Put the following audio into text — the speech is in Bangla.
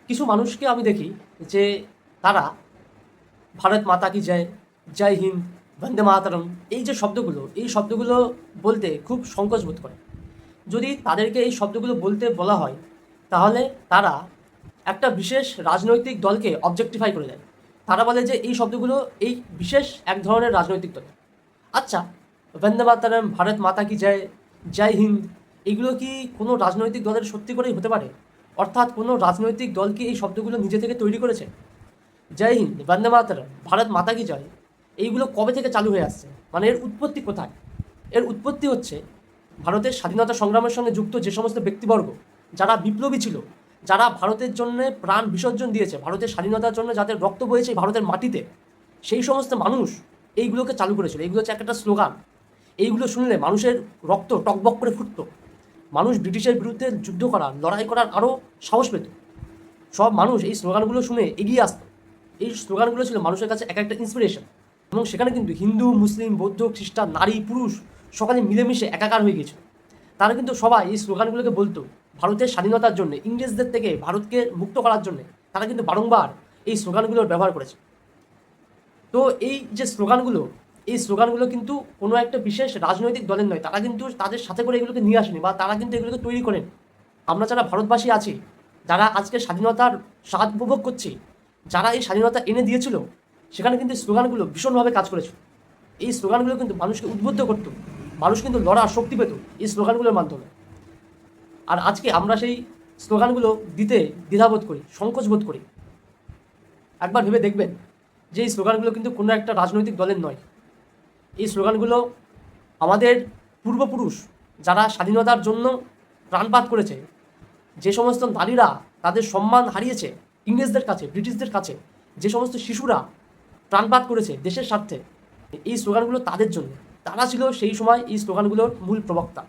কিছু মানুষকে আমি দেখি যে তারা ভারত মাতা কি জয়, জয় হিন্দ, বন্দে মাতরম এই শব্দগুলো বলতে খুব সংকোচ বোধ করে। যদি তাদেরকে এই শব্দগুলো বলতে বলা হয় তাহলে তারা একটা বিশেষ রাজনৈতিক দলকে অবজেক্টিফাই করে দেয়। তারা বলে যে এই শব্দগুলো এই বিশেষ এক ধরনের রাজনৈতিক দল। আচ্ছা, বন্দে মাতরম, ভারত মাতা কি জয়, জয় হিন্দ, এগুলো কি কোনো রাজনৈতিক দলের সত্যি করেই হতে পারে? অর্থাৎ কোনো রাজনৈতিক দল কি এই শব্দগুলো নিজে থেকে তৈরি করেছে? জয় হিন্দ, বন্দে মাতরম, ভারত মাতা কি জয়, এইগুলো কবে থেকে চালু হয়ে আসছে? মানে এর উৎপত্তি কোথায়? এর উৎপত্তি হচ্ছে ভারতের স্বাধীনতা সংগ্রামের সঙ্গে যুক্ত যে সমস্ত ব্যক্তিবর্গ, যারা বিপ্লবী ছিল, যারা ভারতের জন্য প্রাণ বিসর্জন দিয়েছে, ভারতের স্বাধীনতার জন্য যাদের রক্ত বয়েছে ভারতের মাটিতে, সেই সমস্ত মানুষ এইগুলোকে চালু করেছিল। এইগুলো হচ্ছে একটা স্লোগান। এইগুলো শুনলে মানুষের রক্ত টকবক করে ফুটতো। মানুষ ব্রিটিশের বিরুদ্ধে যুদ্ধ করার, লড়াই করার আরও সাহস পেত। সব মানুষ এই স্লোগানগুলো শুনে এগিয়ে আসতো। এই স্লোগানগুলো ছিল মানুষের কাছে এক একটা ইন্সপিরেশন। এবং সেখানে কিন্তু হিন্দু, মুসলিম, বৌদ্ধ, খ্রিস্টান, নারী, পুরুষ সকলে মিলেমিশে একাকার হয়ে গিয়েছিল। তারা কিন্তু সবাই এই স্লোগানগুলোকে বলতো ভারতের স্বাধীনতার জন্য, ইংরেজদের থেকে ভারতকে মুক্ত করার জন্য। তারা কিন্তু বারংবার এই স্লোগানগুলোর ব্যবহার করেছে। তো এই যে স্লোগানগুলো, এই স্লোগানগুলো কিন্তু কোনো একটা বিশেষ রাজনৈতিক দলের নয়। তারা কিন্তু তাদের সাথে করে এগুলোকে নিয়ে আসেনি, বা তারা কিন্তু এগুলোকে তৈরি করেন। আমরা যারা ভারতবাসী আছি, যারা আজকে স্বাধীনতার স্বাদ উপভোগ করছি, যারা এই স্বাধীনতা এনে দিয়েছিল, সেখানে কিন্তু স্লোগানগুলো ভীষণভাবে কাজ করেছিল। এই স্লোগানগুলো কিন্তু মানুষকে উদ্বুদ্ধ করতো। মানুষ কিন্তু লড়ার শক্তি পেত এই স্লোগানগুলোর মাধ্যমে। আর আজকে আমরা সেই স্লোগানগুলো দিতে দ্বিধাবোধ করি, সংকোচ বোধ করি। একবার ভেবে দেখবেন যে এই স্লোগানগুলো কিন্তু কোনো একটা রাজনৈতিক দলের নয়। এই স্লোগানগুলো আমাদের পূর্বপুরুষ যারা স্বাধীনতার জন্য প্রাণপাত করেছে, যে সমস্ত নারীরা তাদের সম্মান হারিয়েছে ইংরেজদের কাছে, ব্রিটিশদের কাছে, যে সমস্ত শিশুরা প্রাণপাত করেছে দেশের স্বার্থে, এই স্লোগানগুলো তাদের জন্য। তারা ছিল সেই সময় এই স্লোগানগুলোর মূল প্রবক্তা।